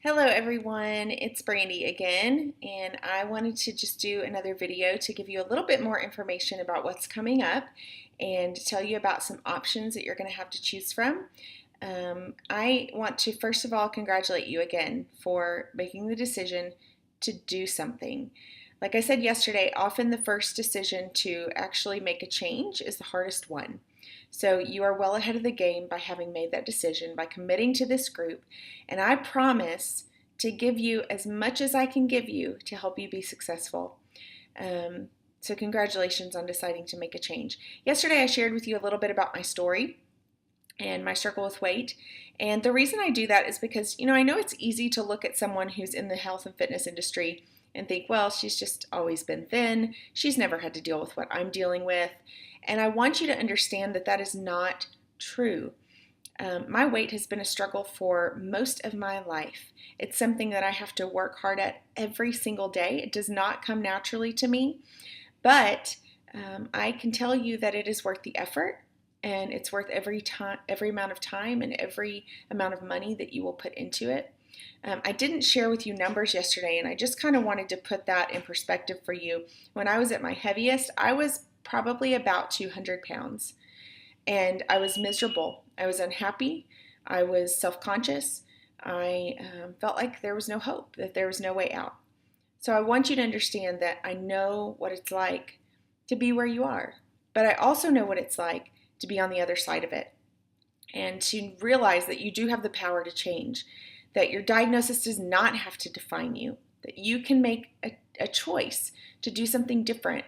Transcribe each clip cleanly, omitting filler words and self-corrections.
Hello everyone, it's Brandy again, and I wanted to just do another video to give you a little bit more information about what's coming up and tell you about some options that you're going to have to choose from. I want to first of all congratulate you again for making the decision to do something. Like I said yesterday, often the first decision to actually make a change is the hardest one. So you are well ahead of the game by having made that decision, by committing to this group, and I promise to give you as much as I can give you to help you be successful. So congratulations on deciding to make a change. Yesterday I shared with you a little bit about my story and my struggle with weight. And the reason I do that is because, I know it's easy to look at someone who's in the health and fitness industry and think, well, she's just always been thin. She's never had to deal with what I'm dealing with. And I want you to understand that that is not true. My weight has been a struggle for most of my life. It's something that I have to work hard at every single day. It does not come naturally to me, but I can tell you that it is worth the effort, and it's worth every amount of time and every amount of money that you will put into it. I didn't share with you numbers yesterday, and I just kind of wanted to put that in perspective for you. When I was at my heaviest, I was probably about 200 pounds, and I was miserable. I was unhappy. I was self-conscious. I felt like there was no hope, that there was no way out. So I want you to understand that I know what it's like to be where you are, but I also know what it's like to be on the other side of it, and to realize that you do have the power to change, that your diagnosis does not have to define you, that you can make a choice to do something different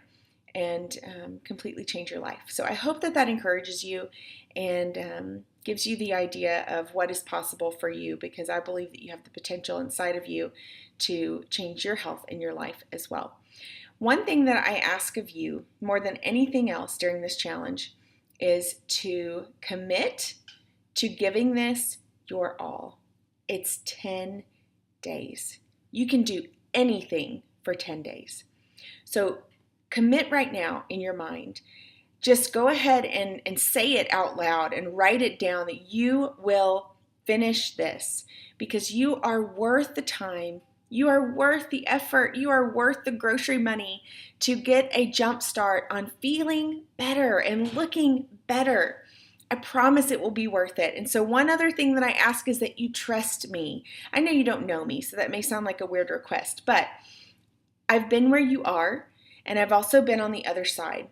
and completely change your life. So I hope that that encourages you and gives you the idea of what is possible for you, because I believe that you have the potential inside of you to change your health and your life as well. One thing that I ask of you more than anything else during this challenge is to commit to giving this your all. It's 10 days. You can do anything for 10 days. So commit right now in your mind. Just go ahead and say it out loud and write it down that you will finish this, because you are worth the time. You are worth the effort. You are worth the grocery money to get a jump start on feeling better and looking better. I promise it will be worth it. And so one other thing that I ask is that you trust me. I know you don't know me, so that may sound like a weird request, but I've been where you are, and I've also been on the other side.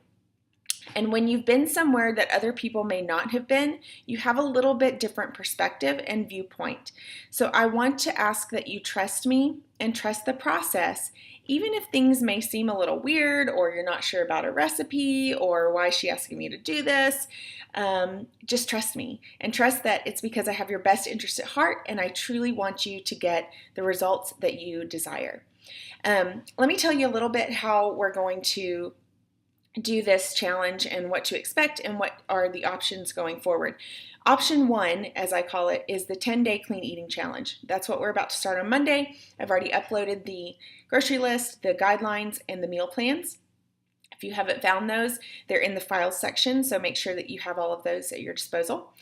And when you've been somewhere that other people may not have been, you have a little bit different perspective and viewpoint. So I want to ask that you trust me and trust the process, even if things may seem a little weird, or you're not sure about a recipe, or why is she asking me to do this. Just trust me, and trust that it's because I have your best interest at heart, and I truly want you to get the results that you desire. Let me tell you a little bit how we're going to do this challenge and what to expect and what are the options going forward. Option one, as I call it, is the 10-day clean eating challenge. That's what we're about to start on Monday. I've already uploaded the grocery list, the guidelines, and the meal plans. If you haven't found those, they're in the files section, so make sure that you have all of those at your disposal.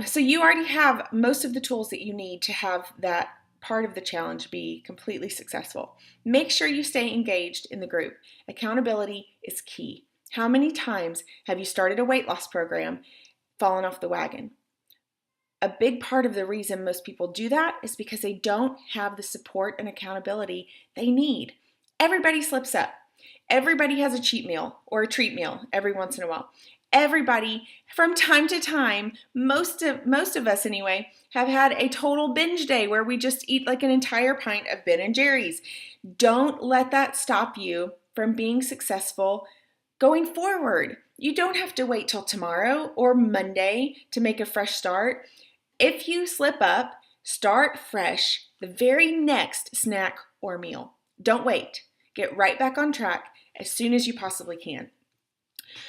So you already have most of the tools that you need to have that part of the challenge be completely successful. Make sure you stay engaged in the group. Accountability is key. How many times have you started a weight loss program, fallen off the wagon? A big part of the reason most people do that is because they don't have the support and accountability they need. Everybody slips up. Everybody has a cheat meal or a treat meal every once in a while. Everybody, from time to time, most of us anyway, have had a total binge day where we just eat like an entire pint of Ben and Jerry's. Don't let that stop you from being successful going forward. You don't have to wait till tomorrow or Monday to make a fresh start. If you slip up, start fresh the very next snack or meal. Don't wait. Get right back on track as soon as you possibly can.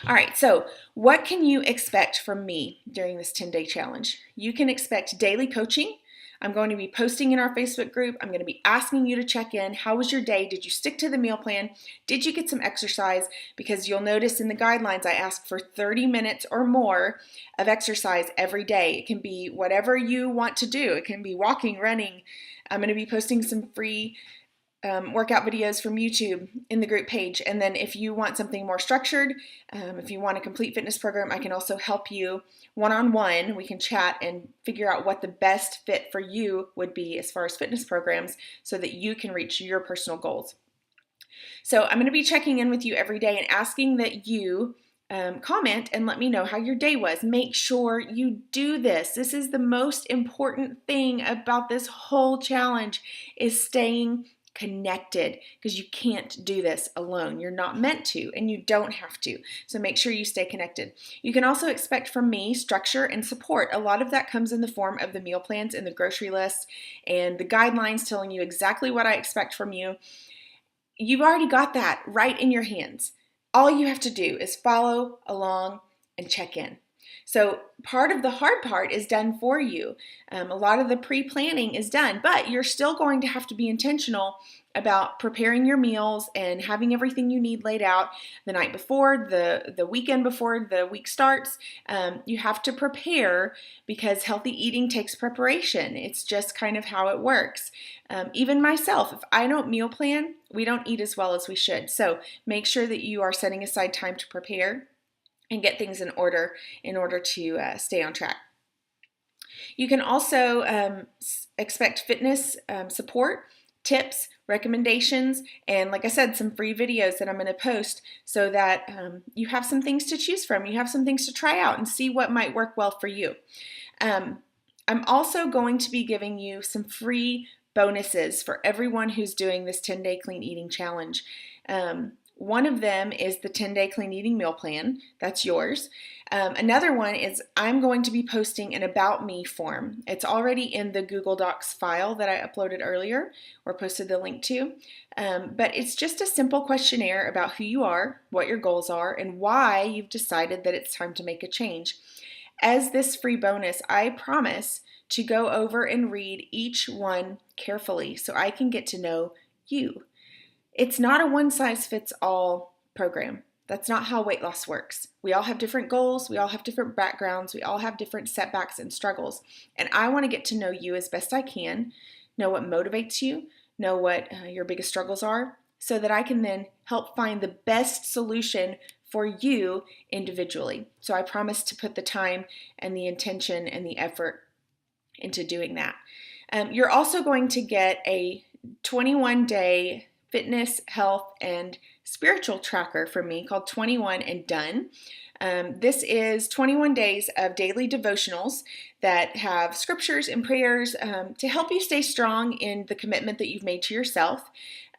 All right, so what can you expect from me during this 10-day challenge? You can expect daily coaching. I'm going to be posting in our Facebook group. I'm going to be asking you to check in. How was your day? Did you stick to the meal plan? Did you get some exercise? Because you'll notice in the guidelines I ask for 30 minutes or more of exercise every day. It can be whatever you want to do. It can be walking, running. I'm going to be posting some free workout videos from YouTube in the group page. And then if you want something more structured, if you want a complete fitness program, I can also help you one-on-one. We can chat and figure out what the best fit for you would be as far as fitness programs so that you can reach your personal goals. So I'm going to be checking in with you every day and asking that you comment and let me know how your day was. Make sure you do this. This is the most important thing about this whole challenge, is staying connected, because you can't do this alone. You're not meant to, and you don't have to. So make sure you stay connected. You can also expect from me structure and support. A lot of that comes in the form of the meal plans and the grocery list and the guidelines telling you exactly what I expect from you. You've already got that right in your hands. All you have to do is follow along and check in. So part of the hard part is done for you. A lot of the pre-planning is done, but you're still going to have to be intentional about preparing your meals and having everything you need laid out the night before, the weekend before the week starts. You have to prepare, because healthy eating takes preparation. It's just kind of how it works. Even myself, if I don't meal plan, we don't eat as well as we should. So make sure that you are setting aside time to prepare and get things in order to stay on track. You can also expect fitness support, tips, recommendations, and like I said, some free videos that I'm going to post so that you have some things to choose from. You have some things to try out and see what might work well for you. I'm also going to be giving you some free bonuses for everyone who's doing this 10-day clean eating challenge. One of them is the 10-day clean eating meal plan. That's yours. Another one is I'm going to be posting an About Me form. It's already in the Google Docs file that I uploaded earlier or posted the link to. But it's just a simple questionnaire about who you are, what your goals are, and why you've decided that it's time to make a change. As this free bonus, I promise to go over and read each one carefully so I can get to know you. It's not a one-size-fits-all program. That's not how weight loss works. We all have different goals. We all have different backgrounds. We all have different setbacks and struggles. And I want to get to know you as best I can, know what motivates you, know what your biggest struggles are, so that I can then help find the best solution for you individually. So I promise to put the time and the intention and the effort into doing that. You're also going to get a 21-day fitness, health, and spiritual tracker from me called 21 and Done. This is 21 days of daily devotionals that have scriptures and prayers to help you stay strong in the commitment that you've made to yourself.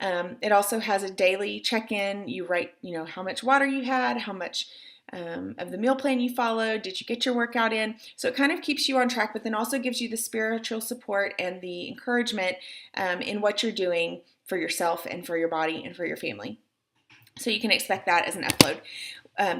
It also has a daily check-in. You write, how much water you had, how much of the meal plan you followed, did you get your workout in? So it kind of keeps you on track, but then also gives you the spiritual support and the encouragement in what you're doing for yourself and for your body and for your family. So you can expect that as an upload.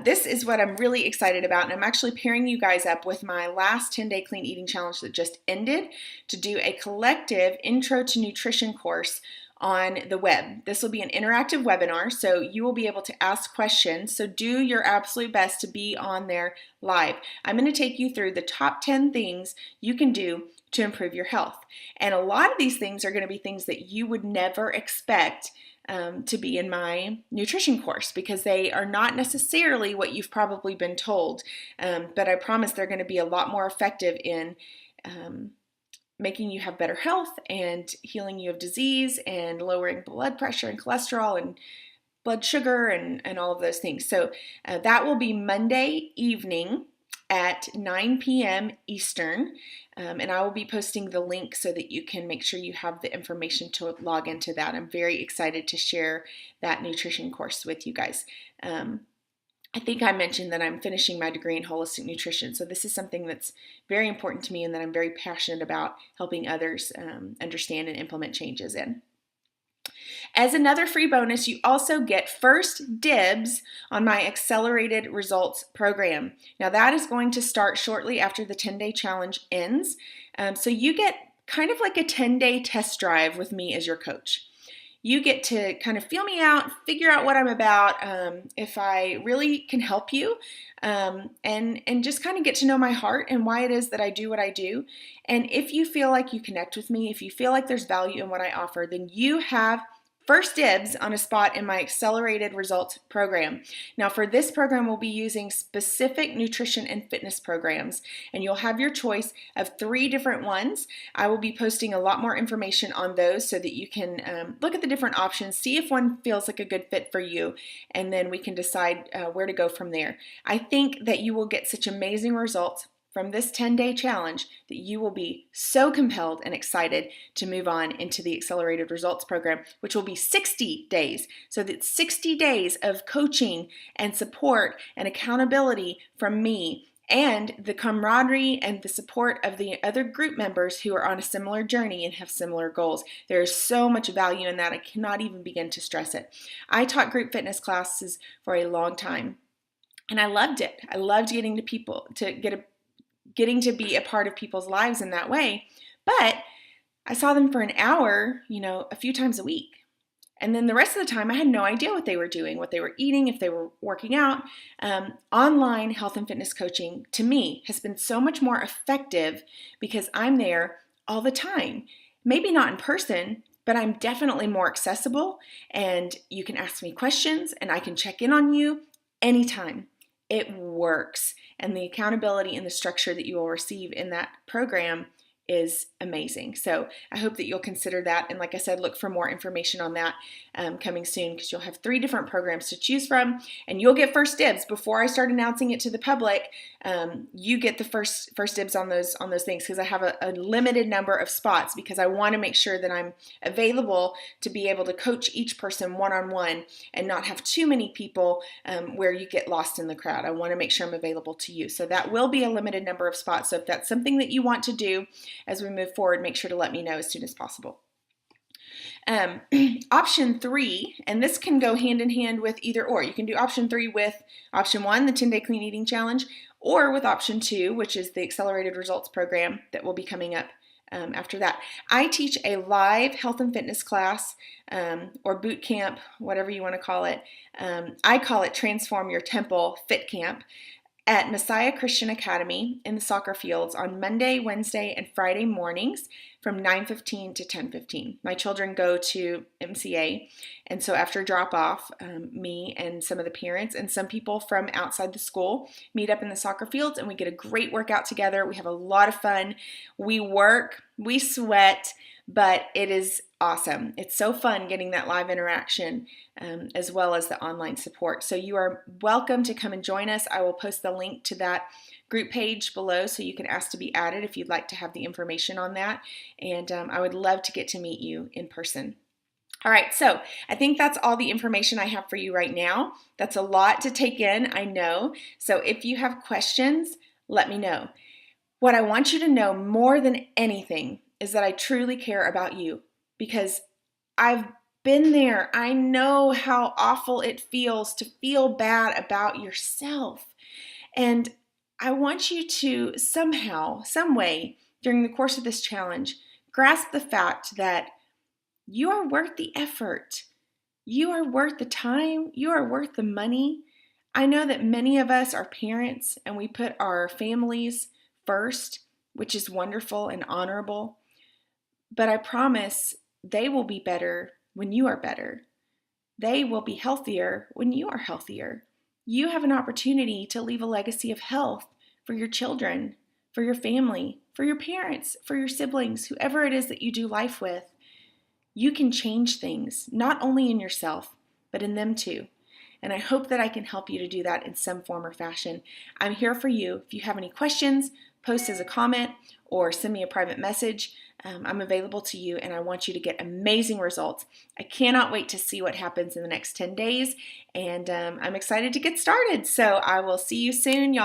This is what I'm really excited about, and I'm actually pairing you guys up with my last 10-day clean eating challenge that just ended to do a collective intro to nutrition course on the web. This will be an interactive webinar, so you will be able to ask questions. So do your absolute best to be on there live. I'm going to take you through the top 10 things you can do to improve your health. And a lot of these things are going to be things that you would never expect to be in my nutrition course, because they are not necessarily what you've probably been told. But I promise they're going to be a lot more effective in making you have better health and healing you of disease and lowering blood pressure and cholesterol and blood sugar and all of those things. So that will be Monday evening at 9 p.m. Eastern, and I will be posting the link so that you can make sure you have the information to log into that. I'm very excited to share that nutrition course with you guys. I think I mentioned that I'm finishing my degree in holistic nutrition, so this is something that's very important to me and that I'm very passionate about helping others understand and implement changes in. As another free bonus, you also get first dibs on my Accelerated Results program. Now that is going to start shortly after the 10-day challenge ends, so you get kind of like a 10-day test drive with me as your coach. You get to kind of feel me out, figure out what I'm about, if I really can help you, and just kind of get to know my heart and why it is that I do what I do. And if you feel like you connect with me, if you feel like there's value in what I offer, then you have first dibs on a spot in my Accelerated Results program. Now for this program, we'll be using specific nutrition and fitness programs, and you'll have your choice of 3 different ones. I will be posting a lot more information on those so that you can look at the different options, see if one feels like a good fit for you, and then we can decide where to go from there. I think that you will get such amazing results from this 10-day challenge that you will be so compelled and excited to move on into the Accelerated Results program, which will be 60 days. So that's 60 days of coaching and support and accountability from me, and the camaraderie and the support of the other group members who are on a similar journey and have similar goals. There is so much value in that. I cannot even begin to stress it. I taught group fitness classes for a long time, and I loved it. I loved getting to be a part of people's lives in that way. But I saw them for an hour, a few times a week. And then the rest of the time, I had no idea what they were doing, what they were eating, if they were working out. Online health and fitness coaching, to me, has been so much more effective because I'm there all the time. Maybe not in person, but I'm definitely more accessible, and you can ask me questions and I can check in on you anytime. It works, and the accountability and the structure that you will receive in that program is amazing. So I hope that you'll consider that. And like I said, look for more information on that coming soon, because you'll have 3 different programs to choose from, and you'll get first dibs before I start announcing it to the public. You get the first dibs on those things, because I have a limited number of spots, because I want to make sure that I'm available to be able to coach each person one-on-one and not have too many people where you get lost in the crowd. I want to make sure I'm available to you. So that will be a limited number of spots. So if that's something that you want to do as we move forward, make sure to let me know as soon as possible. Option 3, and this can go hand in hand with either or. You can do option 3 with option 1, the 10-day clean eating challenge, or with option 2, which is the Accelerated Results program that will be coming up after that. I teach a live health and fitness class or boot camp, whatever you want to call it. I call it Transform Your Temple Fit Camp at Messiah Christian Academy in the soccer fields on Monday, Wednesday, and Friday mornings from 9:15 to 10:15. My children go to MCA, and so after drop off, me and some of the parents and some people from outside the school meet up in the soccer fields, and we get a great workout together. We have a lot of fun. We work, we sweat, but it is awesome. It's so fun getting that live interaction as well as the online support. So you are welcome to come and join us. I will post the link to that group page below so you can ask to be added if you'd like to have the information on that. And I would love to get to meet you in person. All right, so I think that's all the information I have for you right now. That's a lot to take in, I know. So if you have questions, let me know. What I want you to know more than anything is that I truly care about you, because I've been there. I know how awful it feels to feel bad about yourself. And I want you to somehow, some way, during the course of this challenge, grasp the fact that you are worth the effort. You are worth the time. You are worth the money. I know that many of us are parents and we put our families first, which is wonderful and honorable. But I promise they will be better when you are better. They will be healthier when you are healthier. You have an opportunity to leave a legacy of health for your children, for your family, for your parents, for your siblings, whoever it is that you do life with. You can change things, not only in yourself, but in them too. And I hope that I can help you to do that in some form or fashion. I'm here for you. If you have any questions, post as a comment or send me a private message. I'm available to you, and I want you to get amazing results. I cannot wait to see what happens in the next 10 days, and I'm excited to get started. So I will see you soon, y'all.